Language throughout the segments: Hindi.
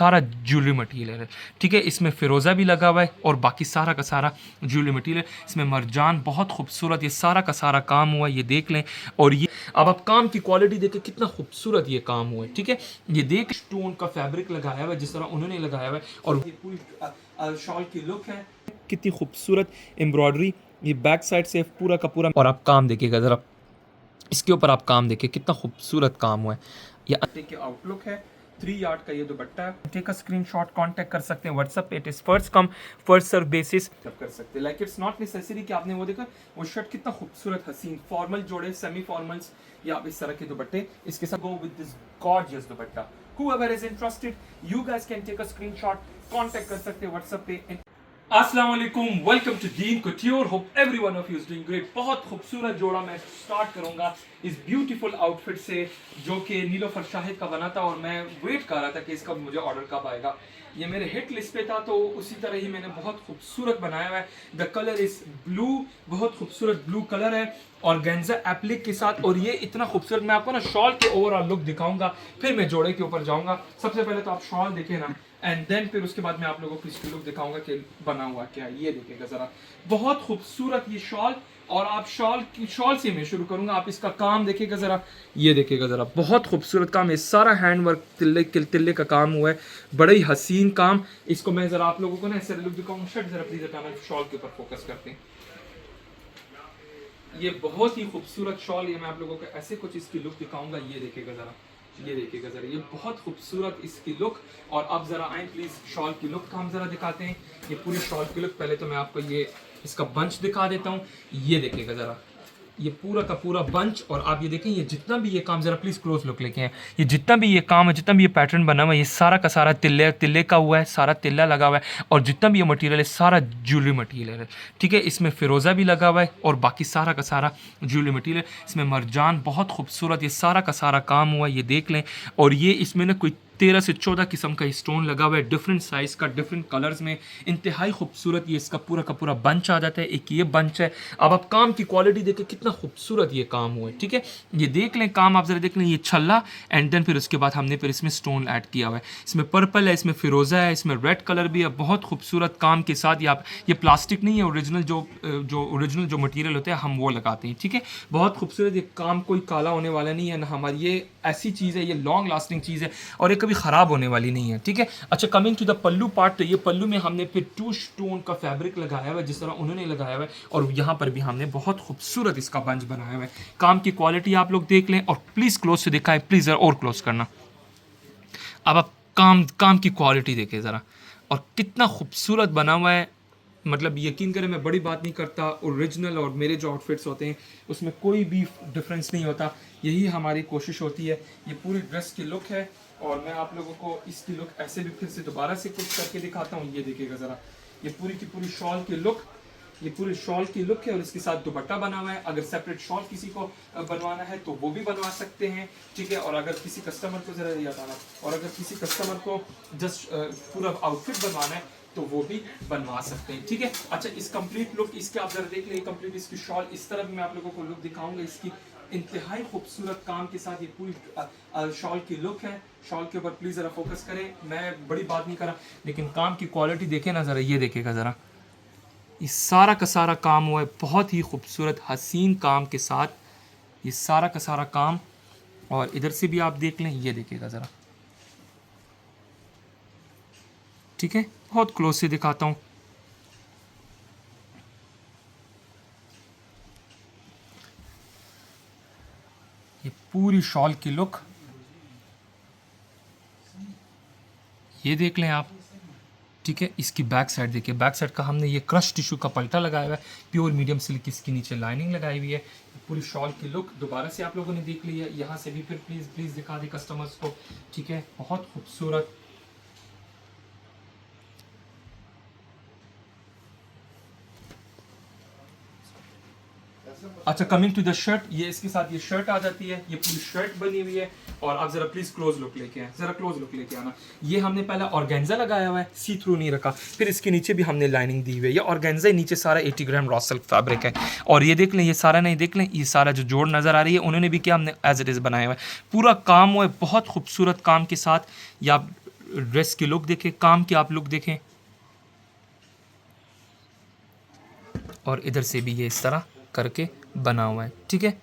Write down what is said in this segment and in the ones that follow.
सारा ज्वेलरी मटेरियल है, ठीक है। इसमें फ़िरोज़ा भी लगा हुआ है और बाकी सारा का सारा ज्वेलरी मटेरियल। इसमें मरजान बहुत खूबसूरत, ये सारा का सारा काम हुआ है, ये देख लें। और ये अब आप काम की क्वालिटी देखें कितना खूबसूरत ये काम हुआ है, ठीक है। ये देख स्टोन का फैब्रिक लगाया हुआ है जिस तरह उन्होंने लगाया हुआ है, और ये पूरी शॉल की लुक है, कितनी खूबसूरत एम्ब्रॉयडरी, ये बैक साइड से पूरा का पूरा। और आप काम देखिएगा ज़रा, इसके ऊपर आप काम देखिए कितना खूबसूरत काम हुआ है। ये अट्टे की आउटलुक है, 3 यार्ड का ये दुपट्टा है। टेक अ स्क्रीनशॉट, कांटेक्ट कर सकते हैं व्हाट्सएप पे। It is first come first serve basis कर सकते हैं। लाइक इट्स नॉट नेसेसरी कि आपने वो देखा वो शर्ट कितना खूबसूरत हसीन फॉर्मल जोड़े, सेमी फॉर्मल्स या आप इस तरह के दुपट्टे इसके साथ गो with this gorgeous dupatta. Whoever is interested, you guys can take a screenshot, contact कर सकते हैं व्हाट्सएप पे। अस्सलाम वालेकुम, welcome to Deen couture. Hope every one of you is doing great. बहुत खूबसूरत जोड़ा मैं स्टार्ट करूंगा इस ब्यूटीफुल आउटफिट से जो कि नीलोफर शाहिद का बना था, और मैं वेट कर रहा था कि इसका मुझे ऑर्डर कब आएगा। ये मेरे हिट लिस्ट पे था, तो उसी तरह ही मैंने बहुत खूबसूरत बनाया हुआ है। द कलर इज ब्लू, बहुत खूबसूरत ब्लू कलर है और गेंजा एप्लिक के साथ। और ये इतना खूबसूरत, मैं आपको ना शॉल के ओवरऑल लुक दिखाऊंगा, फिर मैं जोड़े के ऊपर जाऊंगा। सबसे पहले तो आप शॉल देखें ना, एंड देन फिर उसके बाद मैं आप लोगों को इसकी लुक दिखाऊंगा कि बना हुआ क्या है। ये देखिएगा जरा, बहुत खूबसूरत ये शॉल। और आप शॉल से मैं शुरू करूंगा, आप इसका काम देखिएगा जरा, ये देखिएगा जरा, बहुत खूबसूरत काम है। सारा हैंड वर्क तिल्ले का काम हुआ है, बड़ा ही हसीन काम। इसको मैं जरा आप लोगों को ना ऐसे लुक दिखाऊंगा। शर्ट जरा प्लीज हटाना, शॉल के ऊपर फोकस करते हैं। ये बहुत ही खूबसूरत शॉल, ये मैं आप लोगों को ऐसे कुछ इसकी लुक दिखाऊंगा। ये देखिएगा जरा, ये देखिएगा जरा, ये बहुत खूबसूरत इसकी लुक। और अब जरा आए प्लीज शॉल की लुक का हम जरा दिखाते हैं। ये पूरी शॉल की लुक, पहले तो मैं आपको ये इसका बंच दिखा देता हूँ। ये देखिएगा जरा, ये पूरा का पूरा बंच। और आप ये देखें, ये जितना भी ये काम, जरा प्लीज क्लोज लुक लेके हैं, ये जितना भी ये काम है, जितना भी ये पैटर्न बना हुआ है, ये सारा का सारा तिल्ले का हुआ है, सारा तिल्ला लगा हुआ है। और जितना भी ये मटेरियल है सारा ज्वेलरी मटेरियल है, ठीक है। इसमें फ़िरोज़ा भी लगा हुआ है और बाकी सारा का सारा ज्वेलरी मटेरियल। इसमें मरजान बहुत खूबसूरत, ये सारा का सारा काम हुआ है, ये देख लें। और ये इसमें ना कोई 13 से 14 किस्म का स्टोन लगा हुआ है, डिफरेंट साइज़ का, डिफरेंट कलर्स में। इंतहाई खूबसूरत ये इसका पूरा का पूरा बंच आ जाता है। एक ये बंच है। अब आप काम की क्वालिटी देखें कितना खूबसूरत ये काम हुआ है, ठीक है। ये देख लें काम, आप जरा देख लें, ये छल्ला एंड देन फिर उसके बाद हमने फिर इसमें स्टोन ऐड किया हुआ है। इसमें पर्पल है, इसमें फ़िरोज़ा है, इसमें रेड कलर भी है, बहुत खूबसूरत काम के साथ। ये प्लास्टिक नहीं है, ओरिजिनल जो मटेरियल होता है हम वो लगाते हैं, ठीक है। बहुत खूबसूरत ये काम, कोई काला होने वाला नहीं है ना हमारी, ये ऐसी चीज़ है, ये लॉन्ग लास्टिंग चीज़ है और ये कभी ख़राब होने वाली नहीं है, ठीक है। अच्छा, coming to the pallu part, तो ये पल्लू में हमने फिर 2 स्टोन का फैब्रिक लगाया हुआ है जिस तरह उन्होंने लगाया हुआ है, और यहाँ पर भी हमने बहुत खूबसूरत इसका बंच बनाया हुआ है। काम की क्वालिटी आप लोग देख लें, और प्लीज़ क्लोज से दिखाएं, प्लीज़ और क्लोज करना। अब आप काम की क्वालिटी देखें ज़रा, और कितना खूबसूरत बना हुआ है। मतलब यकीन करें, मैं बड़ी बात नहीं करता, ओरिजिनल और मेरे जो आउटफिट्स होते हैं उसमें कोई भी डिफरेंस नहीं होता। यही हमारी कोशिश होती है। ये पूरी ड्रेस की लुक है, और मैं आप लोगों को इसकी लुक ऐसे भी फिर से दोबारा से कुछ करके दिखाता हूँ। ये देखिएगा ज़रा, ये पूरी की पूरी शॉल की लुक, ये पूरी शॉल की लुक है, और इसके साथ दुपट्टा बना हुआ है। अगर सेपरेट शॉल किसी को बनवाना है तो वो भी बनवा सकते हैं, ठीक है। और अगर किसी कस्टमर को ज़रा याद आना, और अगर किसी कस्टमर को जस्ट पूरा आउटफिट बनवाना है तो वो भी बनवा सकते हैं, ठीक है। अच्छा, इस कंप्लीट लुक इसके आप जरा देख लें, कंप्लीट इसकी शॉल, इस तरह भी मैं आप लोगों को लुक दिखाऊंगा इसकी इंतहाई खूबसूरत काम के साथ। ये पूरी शॉल की लुक है। शॉल के ऊपर प्लीज़ ज़रा फोकस करें, मैं बड़ी बात नहीं कर रहा, लेकिन काम की क्वालिटी देखें ना ज़रा, ये देखेगा ज़रा, ये सारा का सारा काम हुआ है बहुत ही खूबसूरत हसीन काम के साथ, ये सारा का सारा काम। और इधर से भी आप देख लें, ये देखिएगा ज़रा, ठीक है। बहुत क्लोज से दिखाता हूँ। ये पूरी शॉल की लुक, ये देख लें आप, ठीक है। इसकी बैक साइड देखिए, बैक साइड का हमने ये क्रश टिश्यू का पल्टा लगाया हुआ है, प्योर मीडियम सिल्क इसके नीचे लाइनिंग लगाई हुई है। पूरी शॉल की लुक दोबारा से आप लोगों ने देख ली है, यहाँ से भी फिर प्लीज़ दिखा दें कस्टमर्स को, ठीक है। बहुत खूबसूरत। अच्छा, कमिंग टू द शर्ट, ये इसके साथ ये शर्ट आ जाती है, ये पूरी शर्ट बनी हुई है। और आप जरा प्लीज क्लोज लुक लेके आए, जरा क्लोज लुक लेके आना। ये हमने पहला ऑर्गेन्जा लगाया हुआ है, सी थ्रू नहीं रखा। फिर इसके नीचे भी हमने लाइनिंग दी हुई है। ये ऑर्गेन्जा नीचे सारा 80 ग्राम रॉ सिल्क फैब्रिक है। और ये देख लें, ये सारा नहीं देख लें, ये सारा जो जोड़ नज़र आ रही है उन्होंने भी क्या हमने एज इट इज़ बनाया हुआ है। पूरा काम हुआ है बहुत खूबसूरत काम के साथ। या ड्रेस की लुक देखें, काम की आप लुक देखें, और इधर से भी ये इस तरह करके बना हुआ है, ठीक है।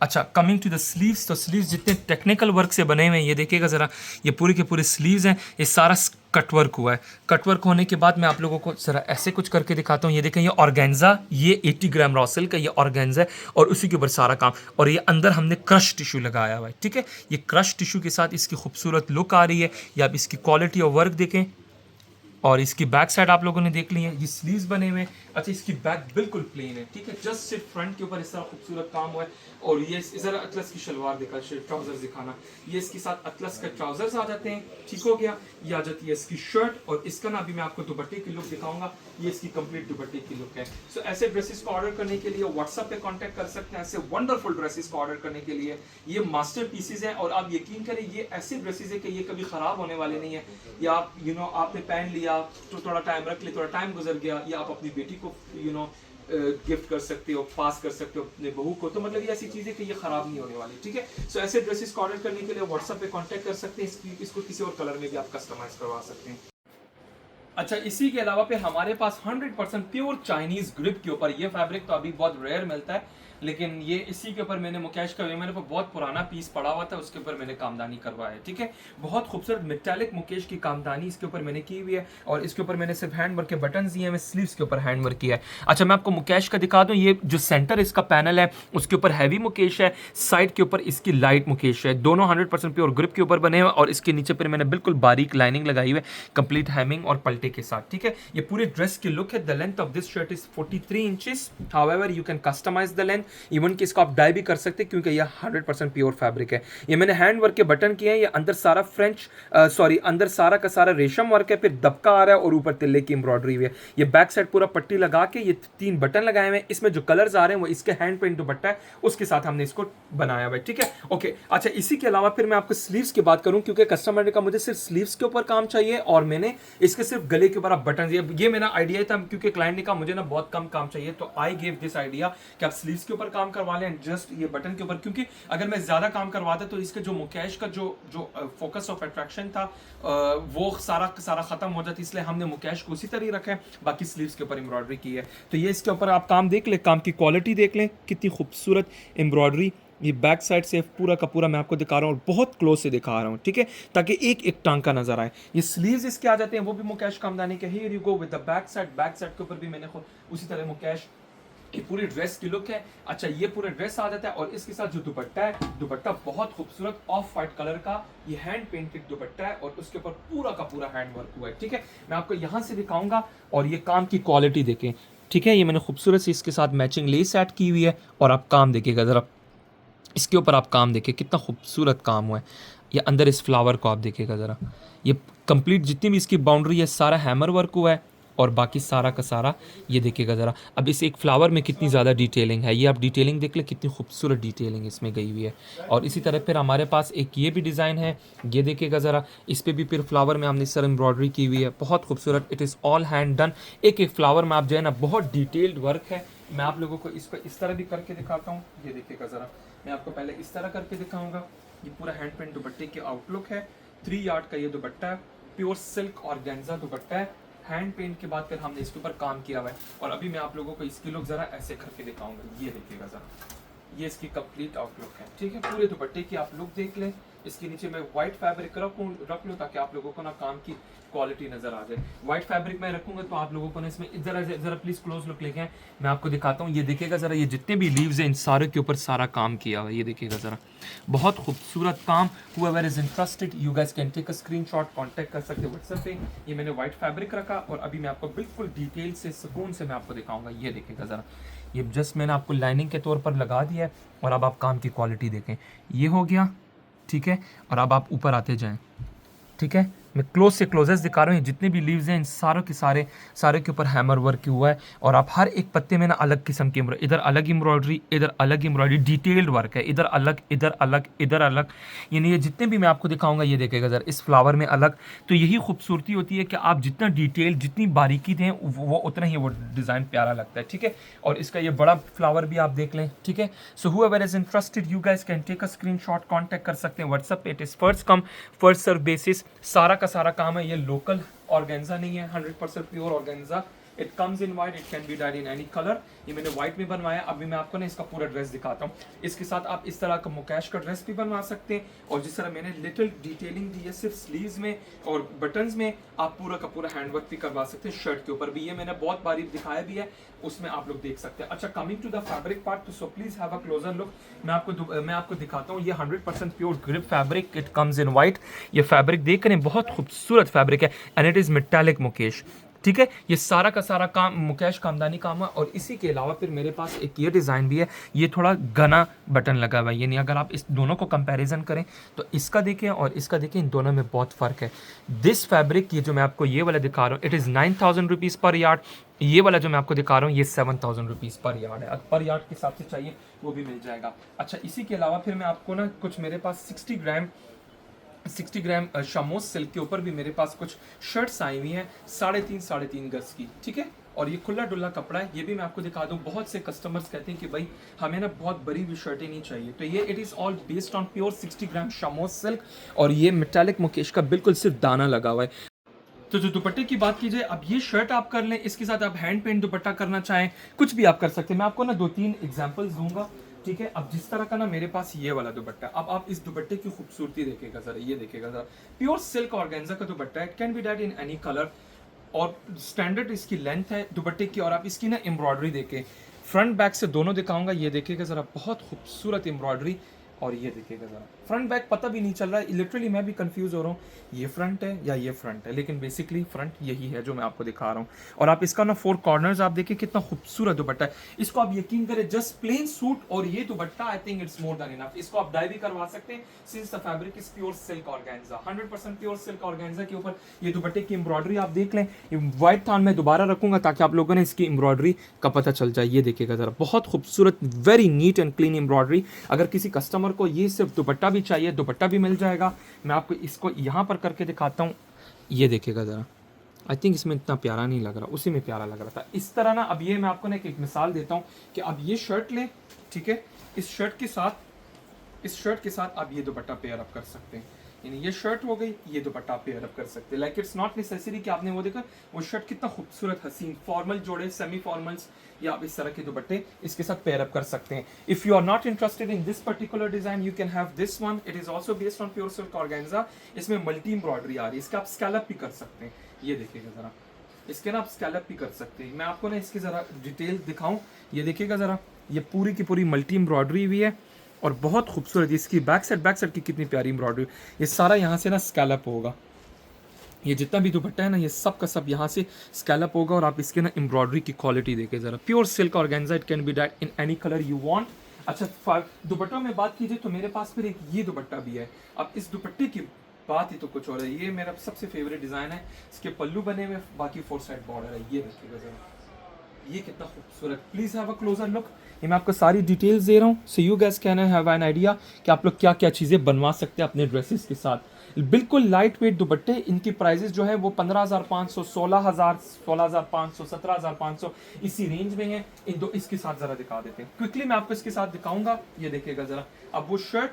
अच्छा, कमिंग टू द स्लीव्स, तो स्लीव्स जितने टेक्निकल वर्क से बने हुए हैं, ये देखिएगा ज़रा, ये पूरे के पूरे स्लीव्स हैं, ये सारा कट वर्क हुआ है। कट वर्क होने के बाद मैं आप लोगों को ज़रा ऐसे कुछ करके दिखाता हूँ। ये देखें, ये ऑर्गेन्जा, ये 80 ग्राम रॉ सिल्क का ये ऑर्गेन्जा है, और उसी के ऊपर सारा काम, और ये अंदर हमने क्रश टिश्यू लगाया हुआ है, ठीक है। ये क्रश टिश्यू के साथ इसकी खूबसूरत लुक आ रही है। या आप इसकी क्वालिटी और वर्क देखें, और इसकी बैक साइड आप लोगों ने देख ली है, ये स्लीव्स बने हुए हैं। अच्छा, इसकी बैक बिल्कुल प्लेन है, ठीक है, जस्ट सिर्फ फ्रंट के ऊपर इस तरह खूबसूरत काम हुआ है। और ये इधर अतलस की शलवार दिखा, ट्राउजर दिखाना, ये इसके साथ अतलस का ट्राउजर्स आ जाते हैं, ठीक हो गया। ये आ जाती है इसकी शर्ट, और इसका ना अभी मैं आपको दुपट्टे की लुक दिखाऊंगा, ये इसकी कंप्लीट दुपट्टे की लुक है। सो ऐसे ड्रेसेस को ऑर्डर करने के लिए व्हाट्सएप पे कांटेक्ट कर सकते हैं। ऐसे वंडरफुल ड्रेसेस को ऑर्डर करने के लिए, ये मास्टर पीसेज हैं, और आप यकीन करें ये ऐसे ड्रेसेस है कि ये कभी खराब होने वाले नहीं है। या आप आपने पहन लिया तो थोड़ा टाइम रख लिया, थोड़ा टाइम गुजर गया, या आप अपनी बेटी को गिफ्ट कर सकते हो, पास कर सकते हो अपने बहू को, तो मतलब ये ऐसी चीज़ है कि ये खराब नहीं होने वाली, ठीक है। सो ऐसे ड्रेसेस को ऑर्डर करने के लिए व्हाट्सएप पे कांटेक्ट कर सकते हैं। इसको किसी और कलर में भी आप कस्टमाइज करवा सकते हैं। अच्छा, इसी के अलावा पे हमारे पास 100% प्योर चाइनीज ग्रिप के ऊपर, ये फैब्रिक तो अभी बहुत रेयर मिलता है, लेकिन ये इसी के ऊपर मैंने मुकेश का, मेरे पास बहुत पुराना पीस पड़ा हुआ था, उसके ऊपर मैंने कामदानी करवाया है, ठीक है। बहुत खूबसूरत मेटालिक मुकेश की कामदानी इसके ऊपर मैंने की हुई है, और इसके ऊपर मैंने सिर्फ हैंड वर्क के बटन दिए हैं, मैं स्लीव्स के ऊपर हैंड वर्क किया है। अच्छा, मैं आपको मुकेश का दिखा दूं, ये जो सेंटर इसका पैनल है उसके ऊपर हैवी मुकेश है, साइड के ऊपर इसकी लाइट मुकेश है, दोनों 100% प्योर ग्रिप के ऊपर बने हुए, और इसके नीचे पर मैंने बिल्कुल बारीक लाइनिंग लगाई हुई है, कंप्लीट हैमिंग और पलटे के साथ, ठीक है। ये पूरे ड्रेस की लुक है। The length of this shirt is 43 inches, however you can customise the length, even कि इसको आप डाई भी कर सकते हैं, क्योंकि ये 100% प्योर फैब्रिक है। ये मैंने हैंड वर्क के बटन किए हैं, ये अंदर सारा अंदर सारा का सारा रेशम वर्क है, फिर दबका आ रहा है, और ऊपर तिल्ले की एम्ब्रॉयडरी हुई है। ये बैक साइड पूरा पट्टी लगा के ये 3 बटन लगाए हुए हैं, इसमें जो कलर्स आ रहे हैं वो इसके हैंड पेंट दुपट्टा है, उसके साथ हमने इसको बनाया हुआ है, ठीक है। ओके, अच्छा, इसी के अलावा फिर मैं आपको स्लीव्स की बात करूं, क्योंकि कस्टमर ने कहा मुझे सिर्फ स्लीव्स के ऊपर काम चाहिए, और मैंने इसके सिर्फ गले के ऊपर आप बटन, ये मेरा आइडिया था, क्योंकि क्लाइंट ने कहा मुझे ना बहुत कम काम चाहिए, तो आई गिव दिस आइडिया कि आप स्लीव्स के ऊपर काम करवा लें, जस्ट ये बटन के ऊपर, क्योंकि अगर मैं ज्यादा काम करवाता तो इसके जो मुकेश का जो फोकस ऑफ अट्रैक्शन था वो सारा खत्म हो जाता, इसलिए हमने मुकेश को उसी तरह रखा है, बाकी स्लीव्स के ऊपर एम्ब्रॉयडरी की है। तो ये इसके ऊपर आप काम देख लें, काम की क्वालिटी देख लें, कितनी खूबसूरत एम्ब्रॉयडरी। ये बैक साइड से पूरा का पूरा मैं आपको दिखा रहा हूँ, और बहुत क्लोज से दिखा रहा हूँ, ठीक है, ताकि एक एक टांका नजर आए। ये स्लीव्स इसके आ जाते हैं, वो भी मुकेश कामदानी के। Here you go with the back side के ऊपर भी मैंने उसी तरह मुकेश, ये पूरी ड्रेस की लुक है। अच्छा, ये पूरा ड्रेस आ जाता है, और इसके साथ जो दुपट्टा है, दुपट्टा बहुत खूबसूरत ऑफ वाइट कलर का, ये हैंड पेंटेड दुपट्टा है, और उसके ऊपर पूरा का पूरा हैंड वर्क हुआ है, ठीक है। मैं आपको यहाँ से दिखाऊंगा, और ये काम की क्वालिटी देखें, ठीक है। ये मैंने खूबसूरत सी इसके साथ मैचिंग लेस ऐड की हुई है, और आप काम देखिएगा ज़रा, इसके ऊपर आप काम देखिए कितना खूबसूरत काम हुआ है। ये अंदर इस फ्लावर को आप देखिएगा ज़रा, ये कंप्लीट जितनी भी इसकी बाउंड्री है सारा हैमर वर्क हुआ है, और बाकी सारा का सारा ये देखिएगा ज़रा। अब इस एक फ्लावर में कितनी ज़्यादा डिटेलिंग है, ये आप डिटेलिंग देख लें, कितनी खूबसूरत डिटेलिंग इसमें गई हुई है। और इसी तरह फिर हमारे पास एक ये भी डिज़ाइन है, ये देखिएगा ज़रा, इस पर भी फिर फ्लावर में हमने सर एम्ब्रॉयडरी की हुई है, बहुत खूबसूरत। It is all hand done, एक एक फ्लावर में आप जो है ना, बहुत डिटेल्ड वर्क है। मैं आप लोगों को इसको इस तरह भी करके दिखाता हूँ, ये देखिएगा ज़रा, मैं आपको पहले इस तरह करके दिखाऊंगा। ये पूरा हैंड पेंट दुपट्टे की आउटलुक है, 3 यार्ड का ये दुपट्टा है, प्योर सिल्क और ऑर्गेन्जा दुपट्टा है, हैंड पेंट के बाद फिर हमने इसके ऊपर काम किया हुआ है। और अभी मैं आप लोगों को इसकी लुक ज़रा ऐसे करके दिखाऊंगा, ये देखिएगा ज़रा, ये इसकी कंप्लीट आउटलुक है, ठीक है। पूरे दुपट्टे की आप लुक देख लें, इसके नीचे मैं व्हाइट फैब्रिक रख लूँ, ताकि आप लोगों को ना काम की क्वालिटी नजर आ जाए। व्हाइट फैब्रिक मैं रखूंगा तो आप लोगों को ना इसमें जरा प्लीज क्लोज लुक लेके आए, मैं आपको दिखाता हूँ। ये देखिएगा जरा, ये जितने भी लीव्स हैं इन सारे के ऊपर सारा काम किया हुआ है, ये देखिएगा जरा, बहुत खूबसूरत काम। whoever is interested you guys can take a screenshot, contact कर सकते हैं व्हाट्सएप पे। ये मैंने व्हाइट फैब्रिक रखा, और अभी मैं आपको बिल्कुल डिटेल से सुकून से मैं आपको दिखाऊंगा। ये देखिएगा जरा, ये जस्ट मैंने आपको लाइनिंग के तौर पर लगा दिया है, और अब आप काम की क्वालिटी देखें, ये हो गया, ठीक है। और अब आप ऊपर आते जाएं, ठीक है, मैं क्लोज से क्लोजेस्ट दिखा रहा हूँ। जितने भी लीव्स हैं इन सारों के सारे के ऊपर हैमर वर्क हुआ है, और आप हर एक पत्ते में ना अलग किस्म की इधर अलग एम्ब्रॉयडरी, इधर अलग एम्ब्रॉयडरी, डिटेल्ड वर्क है, इधर अलग, इधर अलग, इधर अलग, यानी ये जितने भी मैं आपको दिखाऊंगा, ये देखेगा जरा, इस फ्लावर में अलग। तो यही खूबसूरती होती है कि आप जितना डिटेल, जितनी बारीकी दें, वो उतना ही वो डिज़ाइन प्यारा लगता है, ठीक है। और इसका ये बड़ा फ्लावर भी आप देख लें, ठीक है। So whoever is interested you guys can take a screenshot, contact कर सकते हैं व्हाट्सएप पे। It is first come first serve basis, सारा का सारा काम है, ये लोकल ऑर्गेन्जा नहीं है, 100% pure organza. It comes in white, it can be died in any colour. ये मैंने व्हाइट में बनवाया। अभी मैं आपको ना इसका पूरा ड्रेस दिखाता हूँ। इसके साथ आप इस तरह का मुकेश का ड्रेस भी बनवा सकते हैं, और जिस तरह मैंने लिटिल डिटेलिंग दी है सिर्फ स्लीव्स में और बटन्स में, आप पूरा का पूरा हैंडवर्क भी करवा सकते हैं शर्ट के ऊपर भी। ये मैंने बहुत बारीक दिखाया भी है, उसमें आप लोग देख सकते हैं। अच्छा, coming to the fabric part, तो so please have a closer look. मैं आपको दिखाता हूँ। ये 100% pure crepe fabric, it comes in white. ये फैब्रिक देख रहे हैं, बहुत खूबसूरत फैब्रिक है, and it is metallic mukaish, ठीक है। ये सारा का सारा काम मुकेश खानदानी काम है। और इसी के अलावा फिर मेरे पास एक ये डिज़ाइन भी है, ये थोड़ा घना बटन लगा हुआ है। ये नहीं, अगर आप इस दोनों को कंपैरिजन करें तो इसका देखें और इसका देखें, इन दोनों में बहुत फ़र्क है। दिस फैब्रिक, ये जो मैं आपको ये वाला दिखा रहा हूँ, इट इज़ 9000 रुपीज़ पर यार्ड। ये वाला जो मैं आपको दिखा रहा हूँ, ये 7000 रुपीज़ पर यार्ड है। पर यार्ड के हिसाब से चाहिए वो भी मिल जाएगा। अच्छा, इसी के अलावा फिर मैं आपको ना कुछ, मेरे पास 60 ग्राम शमोस सिल्क के ऊपर भी मेरे पास कुछ शर्ट्स आई हुई हैं, 3.5 गज की, ठीक है। और ये खुला डुल्ला कपड़ा है, ये भी मैं आपको दिखा दूं। बहुत से कस्टमर्स कहते हैं कि भाई हमें ना बहुत बड़ी हुई शर्टें नहीं चाहिए, तो ये it is all based on pure 60 gram charmeuse silk. और ये मेटालिक मुकेश का बिल्कुल सिर्फ दाना लगा हुआ है। तो जो दुपट्टे की बात कीजिए, अब ये शर्ट आप कर लें, इसके साथ आप हैंड पेंट दुपट्टा करना चाहें, कुछ भी आप कर सकते हैं। मैं आपको ना 2-3 एग्जांपल्स दूंगा, ठीक है। अब जिस तरह का ना मेरे पास ये वाला दुपट्टा, अब आप इस दुपट्टे की खूबसूरती देखेगा जरा, ये देखेगा जरा, प्योर सिल्क ऑर्गेन्जा का दुपट्टा है, it can be that in any colour, और स्टैंडर्ड इसकी लेंथ है दुपट्टे की। और आप इसकी ना एम्ब्रॉयडरी देखें, फ्रंट बैक से दोनों दिखाऊंगा, ये देखिएगा जरा, बहुत खूबसूरत एम्ब्रॉयडरी। और ये देखिएगा जरा, फ्रंट बैक पता भी नहीं चल रहा है, लिटरली मैं भी कंफ्यूज हो रहा हूँ, ये फ्रंट है या ये फ्रंट है, लेकिन बेसिकली फ्रंट यही है जो मैं आपको दिखा रहा हूँ। और आप इसका ना 4 कॉर्नर्स आप देखिए, कितना खूबसूरत दुपट्टा है। इसको आप यकीन करें, जस्ट प्लेन सूट और ये दुपट्टा, I think it's more than enough. इसको आप डाई भी करवा सकते हैं, since the fabric is pure silk organza, 100% pure silk organza के ऊपर ये दुपट्टे की एम्ब्रॉयडरी आप देख लें। व्हाइट थान में दोबारा रखूंगा ताकि आप लोगों ने इसकी एम्ब्रॉयडरी का पता चल जाए। ये देखिएगा जरा, बहुत खूबसूरत, very neat and clean embroidery. अगर किसी कस्टमर को ये सिर्फ दुपट्टा भी चाहिए, दुपट्टा भी मिल जाएगा। मैं आपको इसको यहाँ पर करके दिखाता हूँ, ये देखिएगा ज़रा, आई थिंक इसमें इतना प्यारा नहीं लग रहा, उसी में प्यारा लग रहा था। इस तरह ना, अब ये मैं आपको ना एक मिसाल देता हूँ कि अब ये शर्ट लें, ठीक है, इस शर्ट के साथ आप ये दुपट्टा पेयर अप कर सकते हैं। यानी ये शर्ट हो गई, ये दुपट्टा पेयर अप कर सकते हैं। लाइक इट्स नॉट नेसेसरी कि आपने वो देखा, वो शर्ट कितना खूबसूरत हसीन फॉर्मल जोड़े, सेमी फॉर्मल्स, या आप इस तरह के दुपट्टे इसके साथ पेयर अप कर सकते हैं। If you are not interested in this particular design, you can have this one, it is also based on pure silk organza. इसमें मल्टी एम्ब्रॉयडरी आ रही है, इसका आप स्कैलप भी कर सकते हैं। ये देखिएगा जरा, इसके ना आप स्कैलप भी कर सकते हैं। मैं आपको ना इसकी जरा डिटेल दिखाऊं, ये देखिएगा जरा, ये पूरी की पूरी मल्टी एम्ब्रॉयडरी हुई है और बहुत खूबसूरत। इसकी बैक साइड की कितनी प्यारी एम्ब्रॉयडरी। ये सारा यहाँ से ना स्कैलप होगा, ये जितना भी दुपट्टा है ना, ये सब का सब यहाँ से स्कैलप होगा। और आप इसके ना एम्ब्रॉयडरी की क्वालिटी देखें जरा, pure silk organza, it can be that in any colour you want. अच्छा, दुपट्टों में बात कीजिए तो मेरे पास फिर एक ये दुपट्टा भी है। अब इस दुपट्टे की बात ही तो कुछ और है। ये मेरा सबसे फेवरेट डिज़ाइन है, इसके पल्लू बने हुए, बाकी 4 साइड बॉर्डर है। ये देखिएगा जरा, ये कितना खूबसूरत। Please have a closer look. ये मैं आपको सारी डिटेल्स दे रहा हूँ, so you gas can have an idea कि आप लोग क्या क्या चीज़ें बनवा सकते हैं अपने ड्रेसेस के साथ। बिल्कुल लाइट वेट दुपट्टे, इनकी प्राइजेस जो है वो 15,500, 16,000, 16,500, 17,500 इसी रेंज में है। इसके साथ ज़रा दिखा देते हैं क्विकली, मैं आपको इसके साथ दिखाऊंगा। ये देखिएगा ज़रा, अब वो शर्ट,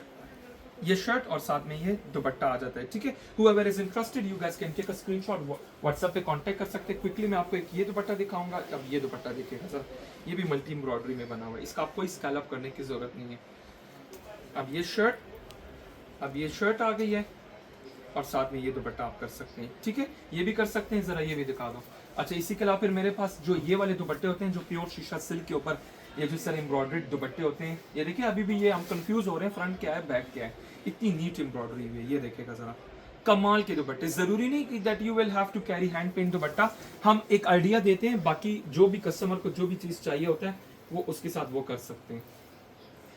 ये शर्ट और साथ में ये दुपट्टा आ जाता है, ठीक है। whoever is interested you guys can take a screenshot, WhatsApp पे कांटेक्ट कर सकते हैं। क्विकली मैं आपको एक ये दुपट्टा दिखाऊंगा। अब ये दुपट्टा देखिएगा सर, ये भी मल्टी एम्ब्रॉयडरी में बना हुआ है, इसका आपको स्कैलप करने की जरूरत नहीं है। अब ये शर्ट आ गई है और साथ में ये दुपट्टा आप कर सकते हैं, ठीक है, ये भी कर सकते हैं। जरा ये भी दिखा दो। अच्छा, इसी के अलावा फिर मेरे पास जो ये वाले दुपट्टे होते हैं, जो प्योर शीशा सिल्क के ऊपर ये जो सर एम्ब्रॉयडर्ड दुपट्टे होते हैं, ये देखिए अभी भी ये हम कंफ्यूज हो रहे हैं, फ्रंट क्या है बैक क्या है, इतनी नीट एम्ब्रॉयडरी हुई है। ये देखिएगा जरा, कमाल के दुपट्टे। जरूरी नहीं कि that you will have to carry hand paint dupatta, हम एक आइडिया देते हैं, बाकी जो भी कस्टमर को जो भी चीज़ चाहिए होता है वो उसके साथ वो कर सकते हैं।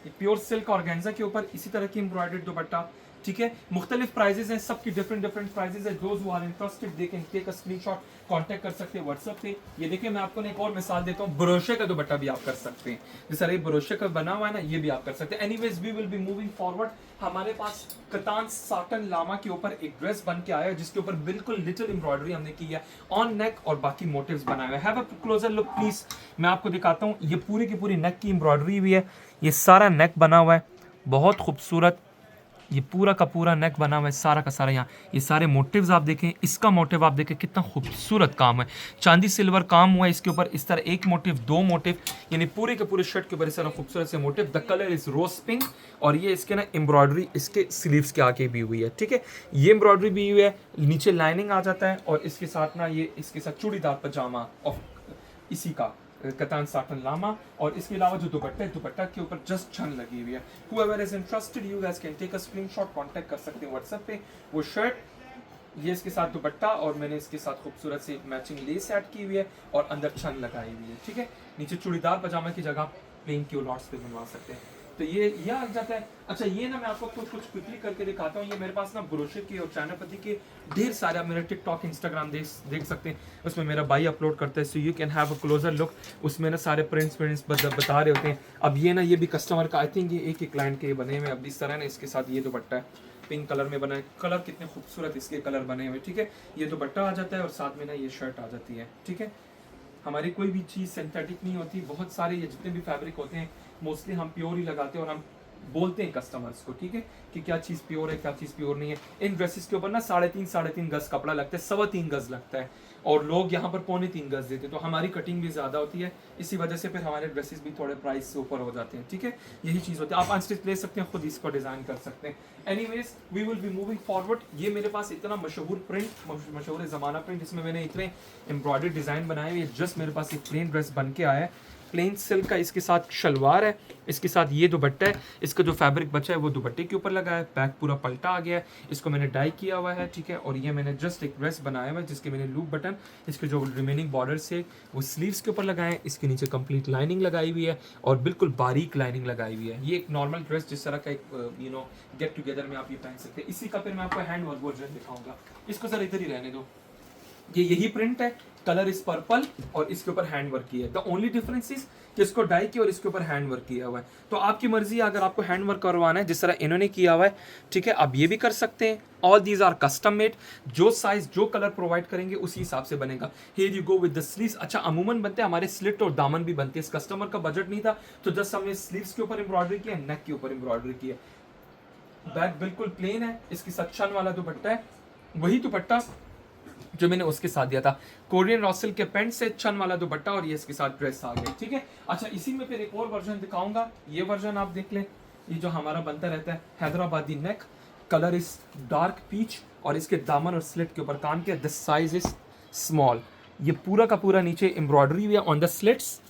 ये प्योर सिल्क ऑर्गेन्जा के ऊपर इसी तरह की एम्ब्रॉयडर्ड दुपट्टा, ठीक है। मुख्तलिफ प्राइजेस हैं, सबकी डिफरेंट प्राइजेस है। Those who are interested they can take a screenshot, contact कर सकते हैं व्हाट्सएप पे। ये देखिए मैं आपको एक और मिसाल देता हूँ, ब्रोशे का दुपट्टा भी आप कर सकते हैं। जैसे ये ब्रोशे का बना हुआ है ना, ये भी आप कर सकते हैं। Anyways we will be moving forward. हमारे पास कतान साटन लामा के ऊपर एक ड्रेस बन के आया है, जिसके ऊपर बिल्कुल लिटिल एम्ब्रॉयडरी हमने की है ऑन नेक, और बाकी मोटिव्स बनाए हुए हैं। Have a closer look please, मैं आपको दिखाता हूँ। ये पूरी की पूरी नेक की एम्ब्रॉयडरी हुई है, ये सारा नेक बना हुआ है, बहुत खूबसूरत। ये पूरा का पूरा नेक बना हुआ है, सारा का सारा यहाँ ये सारे मोटिव्स आप देखें, इसका मोटिव आप देखें कितना खूबसूरत काम है, चांदी सिल्वर काम हुआ है इसके ऊपर, इस तरह एक मोटिव दो मोटिव, यानी पूरे के पूरे शर्ट के ऊपर इस तरह खूबसूरत से motive. The colour is rose pink और ये इसके ना एम्ब्रॉयडरी इसके स्लीव्स के आगे भी हुई है, ठीक है, ये एम्ब्रॉयडरी भी हुई है, नीचे लाइनिंग आ जाता है और इसके साथ ना ये इसके साथ चूड़ीदार पजामा ऑफ इसी का कतान साटन लामा, और इसके अलावा जो दुपट्टा है दुपट्टा के ऊपर जस्ट छन लगी हुई है। whoever is interested you guys can take a screenshot, contact कर सकते हैं व्हाट्सएप पे। वो शर्ट ये इसके साथ दुपट्टा और मैंने इसके साथ खूबसूरत से मैचिंग लेस ऐड की हुई है और अंदर छन लगाई हुई है, ठीक है। नीचे चूड़ीदार पजामा की जगह प्लेन की लॉट्स पे बनवा सकते हैं। तो ये आ जाता है। अच्छा ये ना मैं आपको कुछ क्विकली करके दिखाता हूँ। ये मेरे पास ना ब्रोशर के और चायनापत्ती के ढेर सारे, आप मेरा टिकटॉक इंस्टाग्राम देख सकते हैं, उसमें मेरा भाई अपलोड करता है, so you can have a closer look. उसमें ना सारे प्रिंट्स बता रहे होते हैं। अब ये ना ये भी कस्टमर का, आई थिंक ये एक ही क्लाइंट के बने हुए। अब इस तरह ना इसके साथ ये दुपट्टा है, पिंक कलर में बना है, कलर कितने खूबसूरत इसके कलर बने हुए, ठीक है। ये दुपट्टा आ जाता है और साथ में ना ये शर्ट आ जाती है, ठीक है। हमारी कोई भी चीज़ सिंथेटिक नहीं होती। बहुत सारे ये जितने भी फैब्रिक होते हैं मोस्टली हम प्योर ही लगाते हैं और हम बोलते हैं कस्टमर्स को, ठीक है, कि क्या चीज़ प्योर है क्या चीज़ प्योर नहीं है। इन ड्रेसेस के ऊपर ना 3.5 गज कपड़ा लगता है, 3.25 गज लगता है और लोग यहाँ पर 3.25 गज देते हैं। तो हमारी कटिंग भी ज़्यादा होती है, इसी वजह से फिर हमारे ड्रेसेस भी थोड़े प्राइस से ऊपर हो जाते हैं, ठीक है। यही चीज़ होती है। आप अनस्टिच ले सकते हैं, खुद इसको डिज़ाइन कर सकते हैं। Anyways we will be moving forward. ये मेरे पास इतना मशहूर प्रिंट, मशहूर ज़माना प्रिंट, जिसमें मैंने इतने एम्ब्रॉयडर्ड डिज़ाइन बनाए हुए। जस्ट मेरे पास एक प्लेन ड्रेस बन के आया है, प्लेन सिल्क का, इसके साथ शलवार है, इसके साथ ये दुपट्टा है। इसका जो फैब्रिक बचा है वो दुपट्टे के ऊपर लगा है, बैक पूरा पलटा आ गया है, इसको मैंने डाई किया हुआ है, ठीक है। और ये मैंने जस्ट एक ड्रेस बनाया हुआ है जिसके मैंने लूप बटन, इसके जो रिमेनिंग बॉर्डर्स है वो स्लीव्स के ऊपर लगाए हैं। इसके नीचे कंप्लीट लाइनिंग लगाई हुई है और बिल्कुल बारीक लाइनिंग लगाई हुई है। ये एक नॉर्मल ड्रेस जिस तरह का एक गेट टुगेदर में आप ये पहन सकते हैं। इसी का फिर मैं आपको हैंड वर्क वर्जन दिखाऊंगा। इसको सर इधर ही रहने दो। ये यही प्रिंट है, कलर इज पर्पल और इसके ऊपर हैंड वर्क किया है। द ओनली डिफरेंस इज कि इसको डाई किया और इसके ऊपर हैंड वर्क किया हुआ है। तो आपकी मर्जी है, अगर आपको हैंड वर्क करवाना है जिस तरह इन्होंने किया हुआ है, ठीक है, आप ये भी कर सकते हैं। All these are custom made, जो साइज जो कलर प्रोवाइड करेंगे उसी हिसाब से बनेगा। Here you go with the sleeves. अच्छा अमूमन बनते हैं हमारे स्लिट और दामन भी बनते हैं। इस कस्टमर का बजट नहीं था तो जस्ट हमने स्लीव्स के ऊपर एम्ब्रॉयडरी किया, नेक के ऊपर एम्ब्रॉयडरी किया। बैक बिल्कुल प्लेन है, इसके साथ छन वाला दुपट्टा है, वही दुपट्टा जो मैंने उसके साथ दिया था। कोरियन रॉसल के पेंट से छन वाला दुपट्टा और ये इसके साथ ड्रेस आ गई, ठीक है। अच्छा इसी में फिर एक और वर्जन दिखाऊंगा। ये वर्जन आप देख लें, ये जो हमारा बनता रहता है हैदराबादी नेक, कलर इज डार्क पीच और इसके दामन और स्लिट के ऊपर काम किया। This size is small. ये पूरा का पूरा नीचे एम्ब्रॉयडरी हुई है ऑन द स्लिट्स,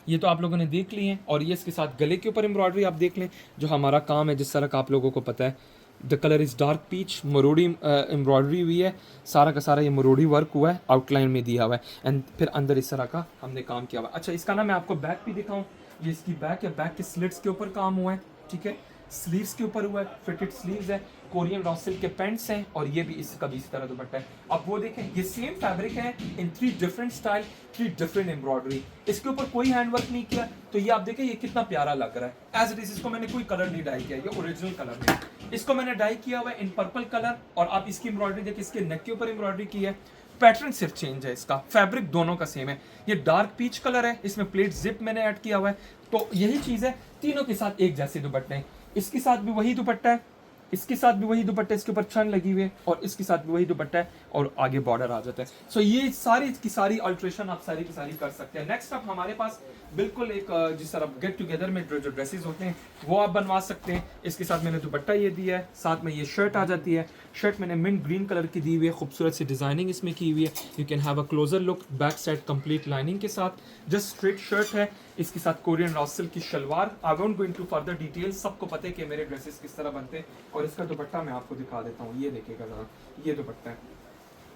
ये तो आप लोगों ने देख ली है। और ये इसके साथ गले के ऊपर एम्ब्रॉयडरी आप देख लें, जो हमारा काम है जिस तरह का आप लोगों को पता है। The colour is dark peach, मरोड़ी एम्ब्रॉयडरी हुई है, सारा का सारा ये मरोड़ी वर्क हुआ है, आउटलाइन में दिया हुआ है एंड फिर अंदर इस तरह का हमने काम किया हुआ है। अच्छा इसका ना मैं आपको बैक भी दिखाऊं। ये इसकी बैक है, बैक के स्लिट्स के ऊपर काम हुआ है, ठीक है, स्लीव्स के ऊपर हुआ है, फिटेड स्लीव्स है, कोरियन रॉसल के पैंट्स हैं और ये भी इसका भी इस तरह दुपट्टा है। अब वो देखें, ये सेम फैब्रिक है इन 3 डिफरेंट स्टाइल, 3 डिफरेंट एम्ब्रॉयडरी। इसके ऊपर कोई हैंडवर्क नहीं किया, तो ये आप देखें ये कितना प्यारा लग रहा है एज इट इज। इसको मैंने कोई कलर नहीं डाई किया, ये ओरिजिनल कलर है। इसको मैंने डाई किया हुआ है इन पर्पल कलर और आप इसकी एम्ब्रॉयडरी देखिए, इसके नेक के ऊपर एम्ब्रॉयडरी की है। पैटर्न सिर्फ चेंज है, इसका फैब्रिक दोनों का सेम है। ये डार्क पीच कलर है, इसमें प्लेट जिप मैंने ऐड किया हुआ है। तो यही चीज है, तीनों के साथ एक जैसे दुपट्टे हैं। इसके साथ भी वही दुपट्टा है, इसके साथ भी वही दुपट्टा, इसके ऊपर छन लगी हुई है और इसके साथ भी वही दुपट्टा है और आगे बॉर्डर आ जाता है। सो ये सारी की सारी अल्ट्रेशन आप सारी की सारी कर सकते हैं। नेक्स्ट अप हमारे पास बिल्कुल एक जिस तरह गेट टुगेदर में जो ड्रेसेस होते हैं वो आप बनवा सकते हैं। इसके साथ मैंने दुपट्टा ये दिया है, साथ में ये शर्ट आ जाती है। शर्ट मैंने मिंट ग्रीन कलर की दी हुई है, खूबसूरत सी डिजाइनिंग इसमें की हुई है। You can have a closer look, back side complete lining के साथ, जस्ट स्ट्रेट शर्ट है। इसके साथ कोरियन रॉसल की शलवार। I won't go into further details, सबको पता है कि मेरे ड्रेसेस किस तरह बनते हैं। और इसका दुपट्टा मैं आपको दिखा देता हूँ, ये देखिएगा जरा, ये दुपट्टा है।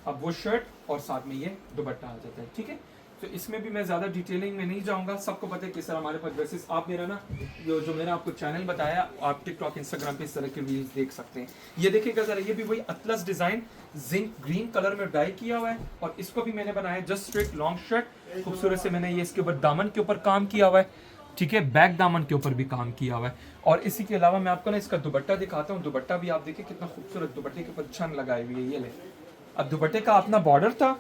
अब वो शर्ट और साथ में ये दुपट्टा आ जाता है, ठीक है। तो इसमें भी मैं ज़्यादा डिटेलिंग में नहीं जाऊंगा, सबको पता है किस तरह हमारे पास ड्रेसेस। आप मेरा ना जो मैंने आपको चैनल बताया, आप टिकटॉक इंस्टाग्राम पे इस तरह के रील्स देख सकते हैं। ये देखिएगा जरा, ये भी वही अतलस डिज़ाइन जिंक ग्रीन कलर में डाई किया हुआ है और इसको भी मैंने बनाया जस्ट स्ट्रेट लॉन्ग शर्ट। खूबसूरत से मैंने ये इसके ऊपर दामन के ऊपर काम किया हुआ है, ठीक है, बैक दामन के ऊपर भी काम किया हुआ है। और इसी के अलावा मैं आपको ना इसका दुपट्टा दिखाता हूँ। दुपट्टा भी आप देखिए कितना खूबसूरत, दुपट्टे के ऊपर छन लगाई हुई है। ये ले, अब दुपट्टे का अपना बॉर्डर था,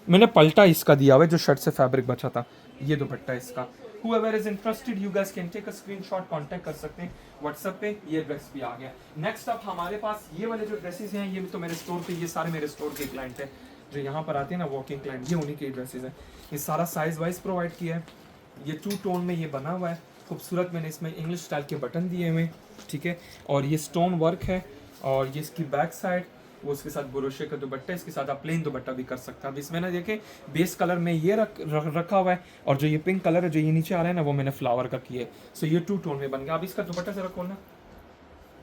मैंने पलटा इसका दिया हुआ है जो शर्ट से फैब्रिक बचा था। ये दुपट्टा इसका whoever is interested you guys can take a screenshot, contact कर सकते हैं व्हाट्सएप पे। ये ड्रेस भी आ गया। नेक्स्ट अप हमारे पास ये वाले जो ड्रेसेस हैं, ये भी तो मेरे स्टोर पे, ये सारे मेरे स्टोर के क्लाइंट हैं जो यहाँ पर आते हैं ना, वॉकिंग क्लाइंट, ये उन्हीं के ड्रेसेस हैं। ये सारा साइज वाइज प्रोवाइड किया है। ये 2 टोन में ये बना हुआ है खूबसूरत। मैंने इसमें इंग्लिश स्टाइल के बटन दिए हुए, ठीक है, और ये स्टोन वर्क है। और ये इसकी बैक साइड, वो उसके साथ बुरोशे का दुपट्टा, इसके साथ आप प्लेन दुपट्टा भी कर सकते हैं। अब इसमें ना देखें बेस कलर में ये रखा हुआ है, और जो ये पिंक कलर है जो ये नीचे आ रहा है ना, वो मैंने फ्लावर का किया है। सो ये 2 टोन में बन गया। अब इसका दुपट्टा जरा खोलना,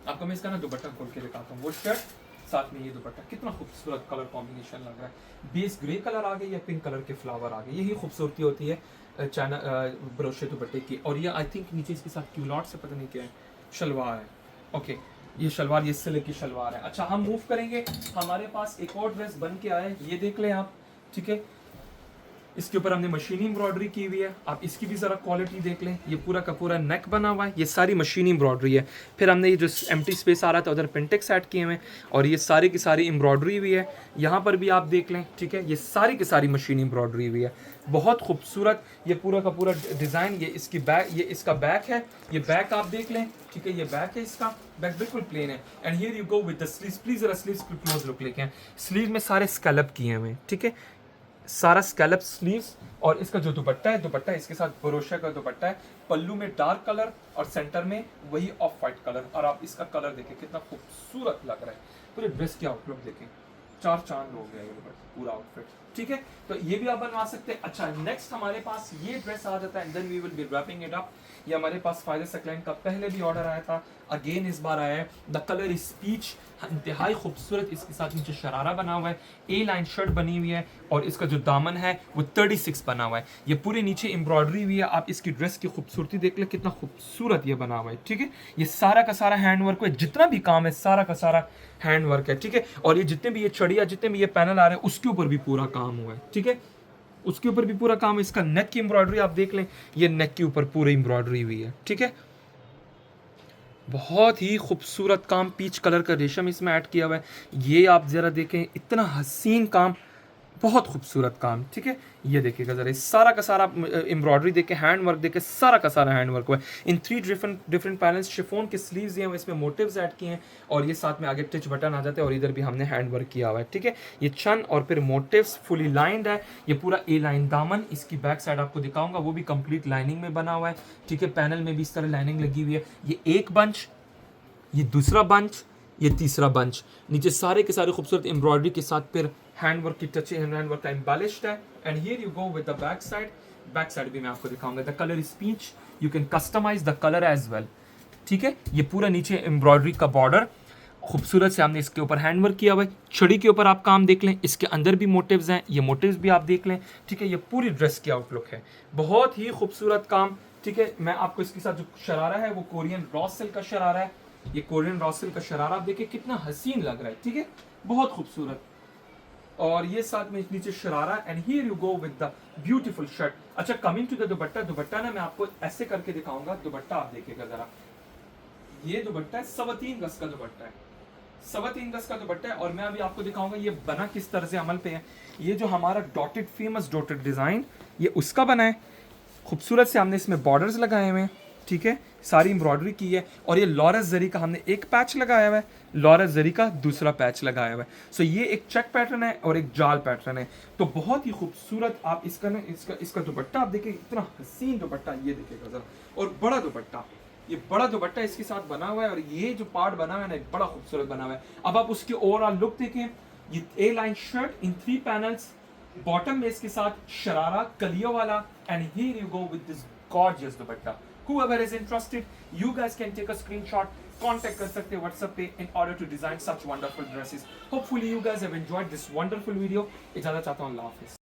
आपको मैं इसका ना दुपट्टा खोल के दिखाता हूँ। वो शर्ट साथ में ये दुपट्टा, कितना खूबसूरत कलर कॉम्बिनेशन लग रहा है। बेस ग्रे कलर आ गई या पिंक कलर के फ्लावर आ गए, यही खूबसूरती होती है चाइना ब्रोशे दुपट्टे की। और ये आई थिंक नीचे इसके साथ क्यूलॉट से पता नहीं क्या है, शलवार है। ओके, ये शलवार, ये सिल्क की शलवार है। अच्छा, हम मूव करेंगे, हमारे पास एक और ड्रेस बन के आया है, ये देख लें आप, ठीक है। इसके ऊपर हमने मशीनी एम्ब्रॉयडरी की हुई है, आप इसकी भी ज़रा क्वालिटी देख लें। ये पूरा का पूरा नेक बना हुआ है, ये सारी मशीनी एम्ब्रॉयडरी है। फिर हमने ये जो एम्प्टी स्पेस आ रहा था उधर पेंटेक्स ऐड किए हुए हैं, और ये सारी की सारी एम्ब्रॉयडरी हुई है। यहाँ पर भी आप देख लें, ठीक है, ये सारी की सारी मशीनी एम्ब्रॉयडरी हुई है, बहुत खूबसूरत। ये पूरा का पूरा डिज़ाइन, ये इसकी बैक, ये इसका बैक है, ये बैक आप देख लें, ठीक है, ये बैक है, इसका बैक बिल्कुल प्लेन है। And here you go with the sleeves, please जरा स्लीव्स की क्लोज लुक लेके। स्लीव में सारे स्कैलप किए हुए हैं, ठीक है, सारा स्कैलप स्लीव्स। और इसका जो दुपट्टा है, दुपट्टा इसके साथ बरोशा का दुपट्टा है, पल्लू में डार्क कलर और सेंटर में वही ऑफ वाइट कलर। और आप इसका कलर देखें कितना खूबसूरत लग रहा है। पूरे ड्रेस की आउटलुक देखें, 4 चांद हो गया ये पूरा आउटफिट, ठीक है। तो ये भी आप बनवा सकते हैं। अच्छा, नेक्स्ट हमारे पास ये ड्रेस आ जाता है, and then we will be wrapping it up. ये हमारे पास फायदे से क्लाइंट का पहले भी ऑर्डर आया था, अगेन इस बार आया है। द कलर इज पीच, इंतहाई खूबसूरत। इसके साथ नीचे शरारा बना हुआ है, ए लाइन शर्ट बनी हुई है, और इसका जो दामन है वो 36 बना हुआ है। ये पूरे नीचे एम्ब्रॉयडरी हुई है। आप इसकी ड्रेस की खूबसूरती देख ले, कितना खूबसूरत ये बना हुआ है, ठीक है। ये सारा का सारा हैंड वर्क है, जितना भी काम है सारा का सारा हैंड वर्क है, ठीक है। और ये जितने भी ये चढ़िया, जितने भी ये पैनल आ रहे हैं, उसके ऊपर भी पूरा काम हुआ है, ठीक है, उसके ऊपर भी पूरा काम है। इसका नेक की एम्ब्रॉयडरी आप देख लें, ये नेक के ऊपर पूरी एम्ब्रॉयडरी हुई है, ठीक है। बहुत ही खूबसूरत काम, पीच कलर का रेशम इसमें ऐड किया हुआ है। ये आप ज़रा देखें, इतना हसीन काम, बहुत खूबसूरत काम, ठीक है। ये देखिएगा ज़रा, सारा का सारा एम्ब्रॉयडरी देखे, हैंड वर्क देखे, सारा का सारा हैंड वर्क हुआ है। इन 3 डिफरेंट पैनल्स, शिफॉन के स्लीव्स हैं, इसमें मोटिव्स ऐड किए हैं, और ये साथ में आगे टिच बटन आ जाते हैं, और इधर भी हमने हैंड वर्क किया हुआ है, ठीक है। ये चन और फिर मोटिव्स फुली लाइंड है। ये पूरा ए लाइन दामन, इसकी बैक साइड आपको दिखाऊंगा, वो भी कंप्लीट लाइनिंग में बना हुआ है, ठीक है। पैनल में भी इस तरह लाइनिंग लगी हुई है। ये एक बंच, ये दूसरा बंच, ये तीसरा बंच, नीचे सारे के सारे खूबसूरत एम्ब्रॉयडरी के साथ फिर हैंड वर्क की टच, हैंड वर्क का एम्बेलिश्ड है। And here you go with the back side. Back side भी मैं आपको दिखाऊंगा। The colour is peach, you can customise the colour as well, ठीक है। ये पूरा नीचे एम्ब्रॉयडरी का बॉर्डर खूबसूरत से हमने इसके ऊपर हैंड वर्क किया हुआ है। छड़ी के ऊपर आप काम देख लें, इसके अंदर भी मोटिव्स हैं, ये मोटिव्स भी आप देख लें, ठीक है। ये पूरी ड्रेस की आउटलुक है, बहुत ही खूबसूरत काम, ठीक है। मैं आपको इसके साथ जो शरारा है वो कोरियन रॉ सिल्क का शरारा है। ये कोरियन रॉ सिल्क का शरारा आप देखिए कितना हसीन लग रहा है, ठीक है, बहुत खूबसूरत। और ये साथ में नीचे sharara. And here you go with the beautiful shirt. अच्छा, coming to the dupatta, dupatta ना मैं आपको ऐसे करके दिखाऊंगा। दुपट्टा आप देखिएगा जरा, ये दुपट्टा है 3.25 गज का दुपट्टा है, 3.25 गज का दुपट्टा है। और मैं अभी आपको दिखाऊंगा ये बना किस तरह से अमल पे है। ये जो हमारा डॉटेड, फेमस डॉटेड डिजाइन, ये उसका बना है। खूबसूरत से हमने इसमें बॉर्डर्स लगाए हुए हैं, ठीक है, सारी एम्ब्रॉयडरी की है। और ये लॉरस जरी का हमने एक पैच लगाया हुआ है, लॉरस जरी का दूसरा पैच लगाया हुआ है। सो ये एक चेक पैटर्न है और एक जाल पैटर्न है, तो बहुत ही खूबसूरत। आप इसका ना इसका दुपट्टा आप देखिए, इतना हसीन दुपट्टा, ये देखिएगा जरा। और बड़ा दुपट्टा, ये बड़ा दुपट्टा इसके साथ बना हुआ है, और ये जो पार्ट बना हुआ है ना, बड़ा खूबसूरत बना हुआ है। अब आप उसके ओवरऑल लुक देखें। ये A line shirt in 3 panels, bottom में इसके साथ शरारा कलियों वाला। And here you go with this gorgeous dupatta. Whoever is interested, you guys can take a screenshot, contact कर सकते हैं WhatsApp पे in order to design such wonderful dresses. Hopefully you guys have enjoyed this wonderful video. इजाज़त चाहता हूँ, अल्लाह हाफ़िज़।